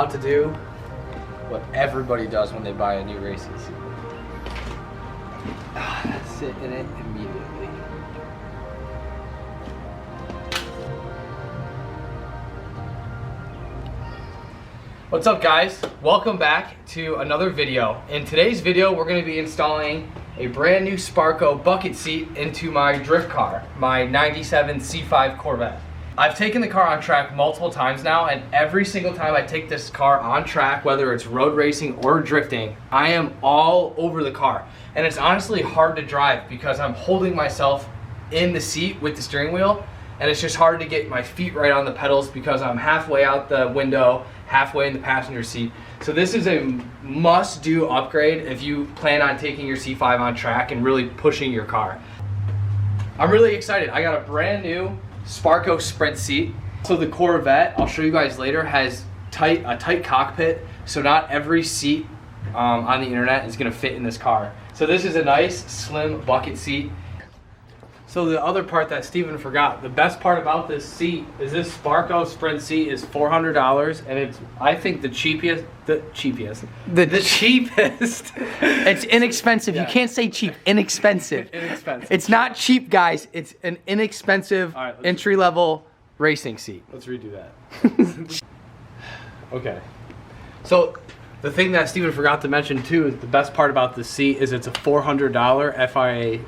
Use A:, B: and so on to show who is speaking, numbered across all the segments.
A: about to do what everybody does when they buy a new racing seat. Sit in it immediately. What's up, guys? Welcome back to another video. In today's video, we're going to be installing a brand new Sparco bucket seat into my drift car, my 97 C5 Corvette. I've taken the car on track multiple times now, and every single time I take this car on track, whether it's road racing or drifting, I am all over the car. And it's honestly hard to drive because I'm holding myself in the seat with the steering wheel, and it's just hard to get my feet right on the pedals because I'm halfway out the window, halfway in the passenger seat. So this is a must-do upgrade if you plan on taking your C5 on track and really pushing your car. I'm really excited. I got a brand new Sparco Sprint seat. So the Corvette, I'll show you guys later, has a tight cockpit, so not every seat on the internet is gonna fit in this car. So this is a nice slim bucket seat. So the other part that Steven forgot, the best part about this seat is this Sparco Sprint seat is $400, and it's, I think, the cheapest.
B: It's inexpensive. Yeah. You can't say cheap. Inexpensive.
A: Inexpensive.
B: It's not cheap, guys. It's an inexpensive entry-level racing seat.
A: Let's redo that. Okay. So the thing that Steven forgot to mention too is the best part about this seat is it's a $400 FIA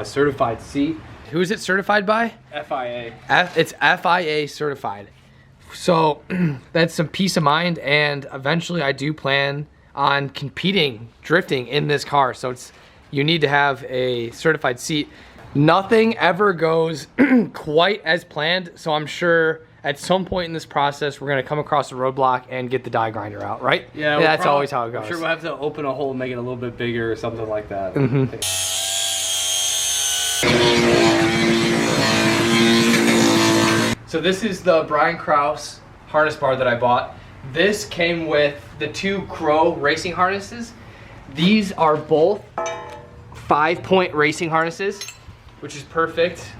A: certified seat.
B: Who is it certified by?
A: FIA.
B: It's FIA certified. So that's some peace of mind, and eventually I do plan on competing drifting in this car. So you need to have a certified seat. Nothing ever goes quite as planned, so I'm sure at some point in this process we're gonna come across a roadblock and get the die grinder out, right?
A: Yeah,
B: that's always how it goes.
A: I'm sure we'll have to open a hole and make it a little bit bigger or something like that. So this is the Krause harness bar that I bought. This came with the two Krause racing harnesses. These are both 5-point racing harnesses, which is perfect.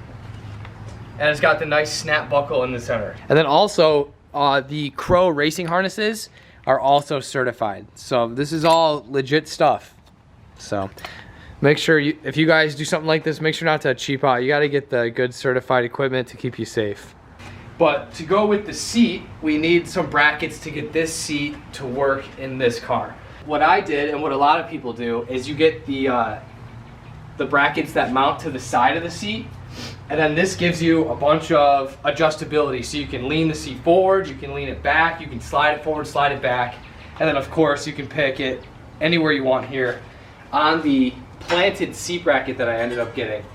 A: And it's got the nice snap buckle in the center. And then also the Krause racing harnesses are also certified. So this is all legit stuff. So make sure if you guys do something like this, make sure not to cheap out. You got to get the good certified equipment to keep you safe. But to go with the seat, we need some brackets to get this seat to work in this car. What I did, and what a lot of people do, is you get the brackets that mount to the side of the seat, and then this gives you a bunch of adjustability. So you can lean the seat forward, you can lean it back, you can slide it forward, slide it back, and then of course you can pick it anywhere you want here on the planted seat bracket that I ended up getting.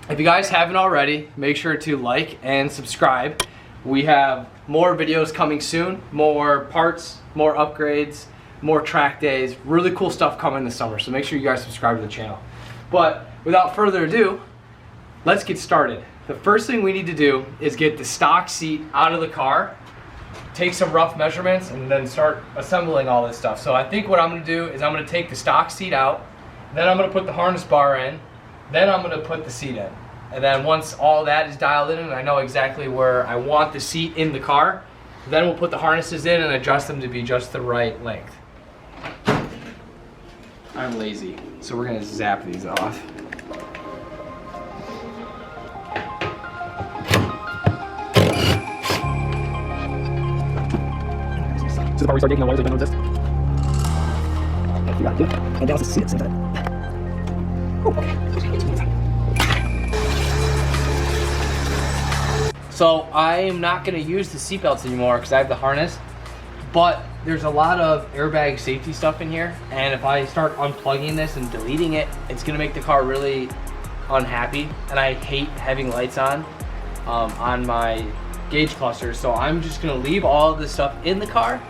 A: If you guys haven't already, make sure to like and subscribe. We have more videos coming soon, more parts, more upgrades, more track days, really cool stuff coming this summer, so make sure you guys subscribe to the channel. But without further ado, let's get started. The first thing we need to do is get the stock seat out of the car, take some rough measurements, and then start assembling all this stuff. So I think what I'm gonna do is I'm gonna take the stock seat out, then I'm gonna put the harness bar in, then I'm gonna put the seat in. And then once all that is dialed in and I know exactly where I want the seat in the car, then we'll put the harnesses in and adjust them to be just the right length. I'm lazy, so we're gonna zap these off.
C: This is the part we start taking the wires that don't exist. You got it, and down the seat at the same time. Oh, okay.
A: So I am not gonna use the seatbelts anymore because I have the harness, but there's a lot of airbag safety stuff in here, and if I start unplugging this and deleting it, it's gonna make the car really unhappy, and I hate having lights on my gauge cluster. So I'm just gonna leave all of this stuff in the car,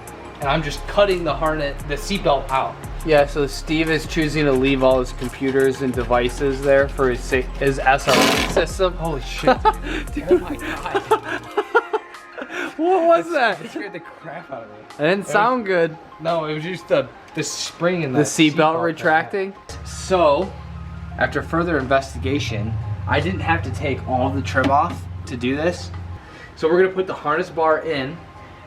A: and I'm just cutting the seatbelt out. Yeah, so Steve is choosing to leave all his computers and devices there for his SRS system. Holy shit. Dude. Oh my god.
B: What was that?
A: It scared the crap out of me.
B: It didn't sound good.
A: No, it was just the spring in
B: the seatbelt retracting.
A: So, after further investigation, I didn't have to take all the trim off to do this. So we're gonna put the harness bar in,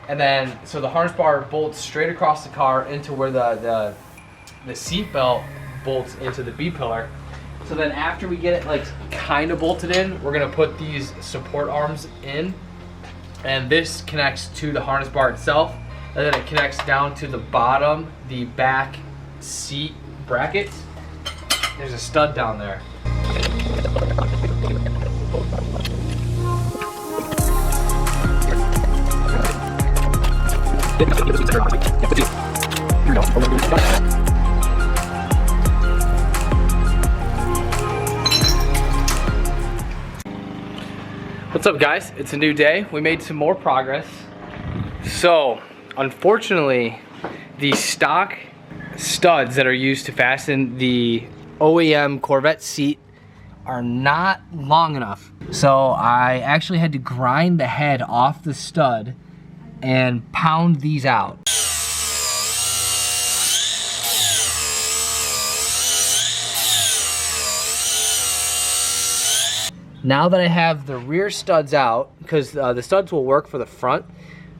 B: And then, so the harness bar bolts straight across the car into where the seat belt bolts into the B-pillar. So then after we get it like kind of bolted in, we're gonna put these support arms in, and this connects to the harness bar itself, and then it connects down to the bottom, the back seat brackets. There's a stud down there. What's up, guys? It's a new day. We made some more progress. So, unfortunately, the stock studs that are used to fasten the OEM Corvette seat are not long enough. So I actually had to grind the head off the stud and pound these out. Now that I have the rear studs out, because the studs will work for the front,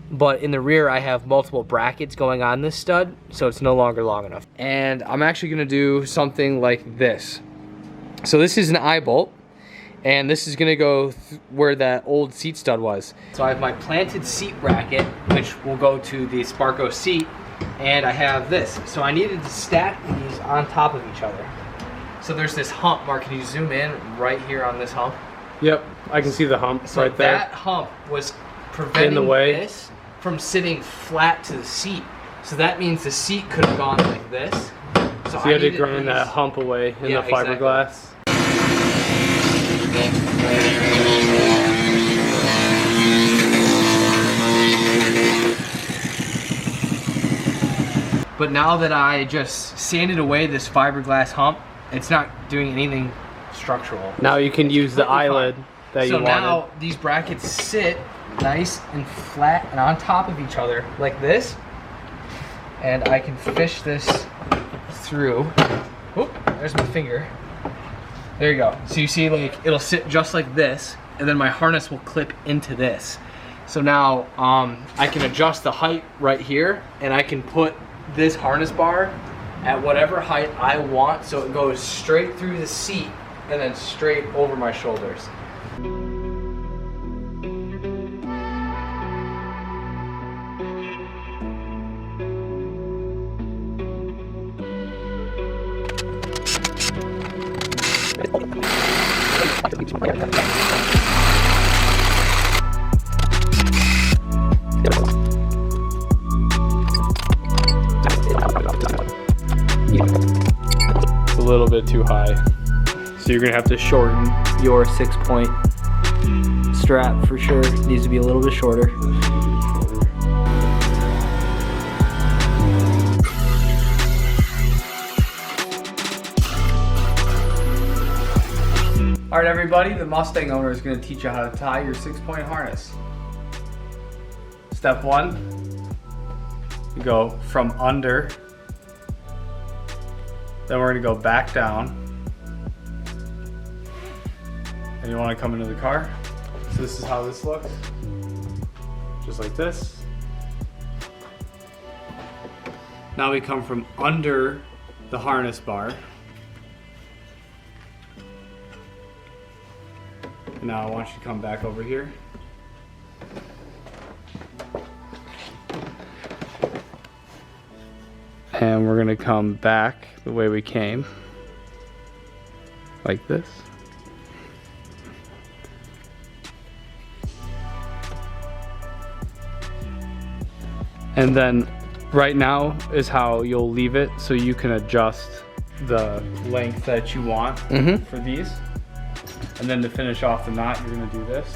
B: but in the rear I have multiple brackets going on this stud, so it's no longer long enough. And I'm actually gonna do something like this. So this is an eye bolt, and this is gonna go where that old seat stud was. So I have my planted seat bracket, which will go to the Sparco seat, and I have this. So I needed to stack these on top of each other. So there's this hump. Mark, can you zoom in right here on this hump?
D: Yep, I can see the hump
B: So
D: right there.
B: that hump was preventing
D: In the way.
B: this from sitting flat to the seat. So that means the seat could have gone like this.
D: So you had to grind that hump away in the fiberglass.
B: But now that I just sanded away this fiberglass hump, it's not doing anything structural.
D: Now you can use the eyelid that you wanted.
B: So now these brackets sit nice and flat and on top of each other like this. And I can fish this through. Oop, there's my finger. There you go. So you see, like, it'll sit just like this, and then my harness will clip into this. So now I can adjust the height right here, and I can put this harness bar at whatever height I want, so it goes straight through the seat and then straight over my shoulders.
D: It's a little bit too high. So you're gonna have to shorten
B: Your 6-point strap for sure needs to be a little bit shorter.
A: All right, everybody, the Mustang owner is going to teach you how to tie your 6-point harness. Step 1, you go from under, then we're going to go back down, and you want to come into the car. So this is how this looks, just like this. Now we come from under the harness bar. Now I want you to come back over here.
D: and we're gonna come back the way we came, like this. And then right now is how you'll leave it, so you can adjust the length that you want for these. And then to finish off the knot, you're gonna do this.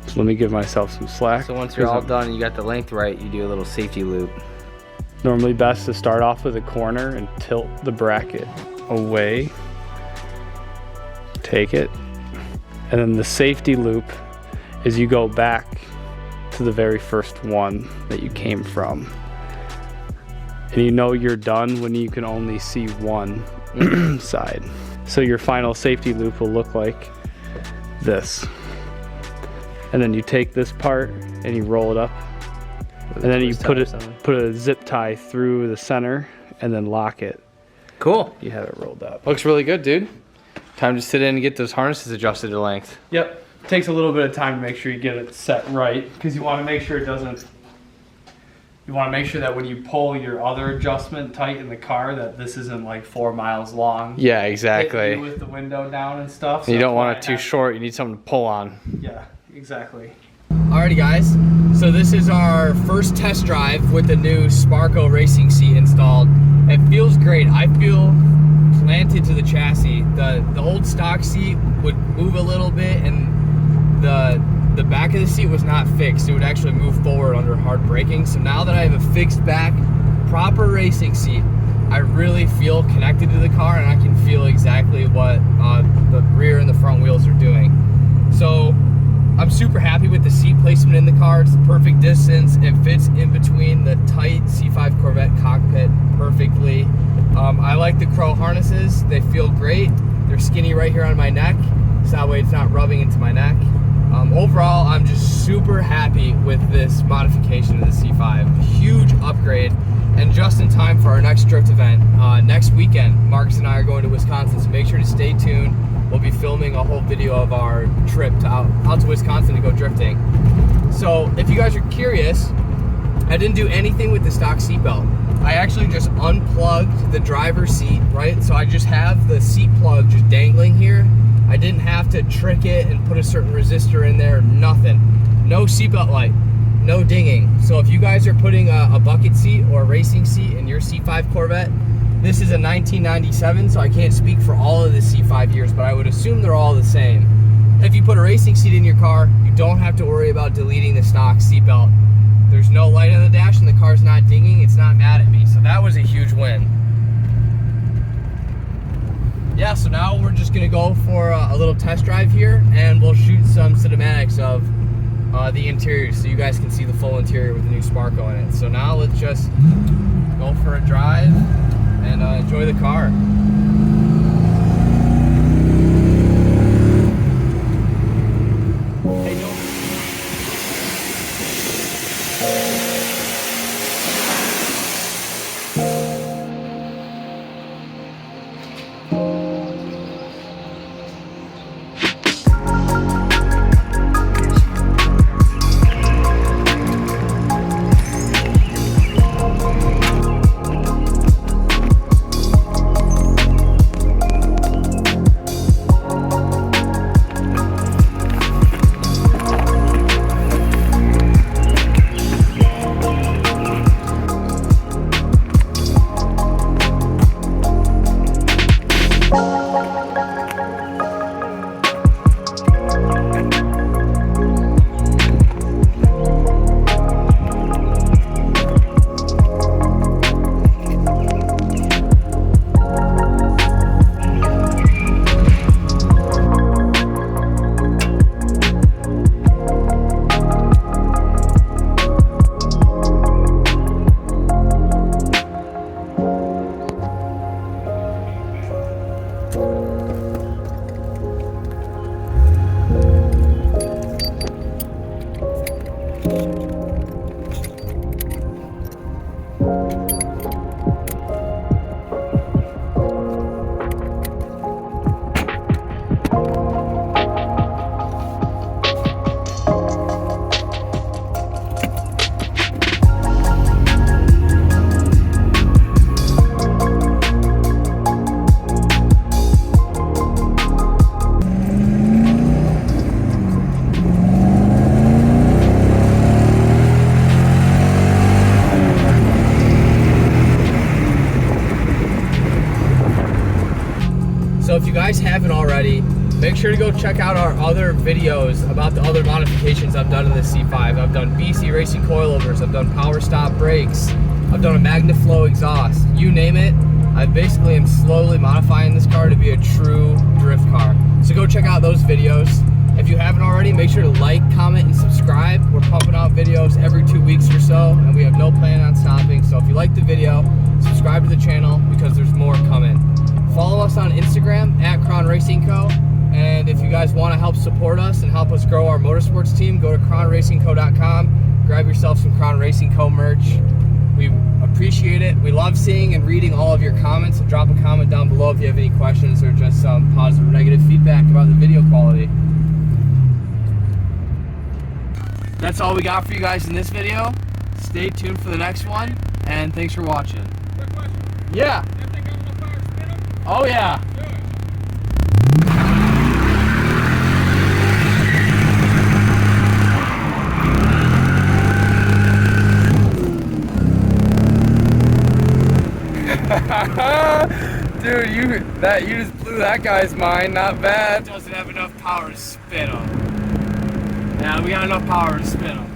D: So let me give myself some slack.
B: So once you're all done and you got the length right, you do a little safety loop.
D: Normally best to start off with a corner and tilt the bracket away. Take it. And then the safety loop is you go back to the very first one that you came from. And you know you're done when you can only see one side. So your final safety loop will look like this. and then you take this part and you roll it up, and then you put a zip tie through the center and then lock it.
B: Cool.
D: You have it rolled up.
B: Looks really good, dude. Time to sit in and get those harnesses adjusted to length.
D: Yep. Takes a little bit of time to make sure you get it set right, because you want to make sure it doesn't. You want to make sure that when you pull your other adjustment tight in the car, that this isn't like 4 miles long.
B: Yeah, exactly.
D: With the window down and stuff.
B: You don't want it too short. You need something to pull on.
D: Yeah, exactly.
B: Alrighty, guys. So this is our first test drive with the new Sparco racing seat installed. It feels great. I feel planted to the chassis. The old stock seat would move a little bit, and the back of the seat was not fixed. It would actually move forward under hard braking. So now that I have a fixed back, proper racing seat, I really feel connected to the car, and I can feel exactly what the rear and the front wheels are doing. So I'm super happy with the seat placement in the car. It's the perfect distance. It fits in between the tight C5 Corvette cockpit perfectly. I like the Krause harnesses. They feel great. They're skinny right here on my neck, so that way it's not rubbing into my neck. Overall, I'm just super happy with this modification of the C5. Huge upgrade, and just in time for our next drift event. Next weekend, Marcus and I are going to Wisconsin, so make sure to stay tuned. We'll be filming a whole video of our trip out to Wisconsin to go drifting. So if you guys are curious, I didn't do anything with the stock seatbelt. I actually just unplugged the driver's seat, right? So I just have the seat plug just dangling here. I didn't have to trick it and put a certain resistor in there, nothing. No seatbelt light, no dinging. So if you guys are putting a bucket seat or a racing seat in your C5 Corvette, this is a 1997, so I can't speak for all of the C5 years, but I would assume they're all the same. If you put a racing seat in your car, you don't have to worry about deleting the stock seatbelt. There's no light on the dash and the car's not dinging, it's not mad at me. So that was a huge win. Yeah, so now we're just gonna go for a little test drive here, and we'll shoot some cinematics of the interior so you guys can see the full interior with the new Sparco in it. So now let's just go for a drive and enjoy the car. So if you guys haven't already, make sure to go check out our other videos about the other modifications I've done in the C5. I've done BC racing coilovers, I've done power stop brakes, I've done a MagnaFlow exhaust, you name it. I basically am slowly modifying this car to be a true drift car. So go check out those videos. If you haven't already, make sure to like, comment, and subscribe. We're pumping out videos every 2 weeks or so, and we have no plan on stopping. So if you like the video, subscribe to the channel because there's more coming. Follow us on Instagram @Crown Racing Co. And if you guys want to help support us and help us grow our motorsports team, go to crownracingco.com, grab yourself some Crown Racing Co merch. We appreciate it. We love seeing and reading all of your comments. So drop a comment down below if you have any questions or just some positive or negative feedback about the video quality. That's all we got for you guys in this video. Stay tuned for the next one, and thanks for watching.
E: Quick question.
B: Yeah.
E: You think I'm gonna power spin 'em?
B: Oh yeah.
D: Dude, you just blew that guy's mind. Not bad.
B: Doesn't have enough power to spin them. Yeah, we got enough power to spin them.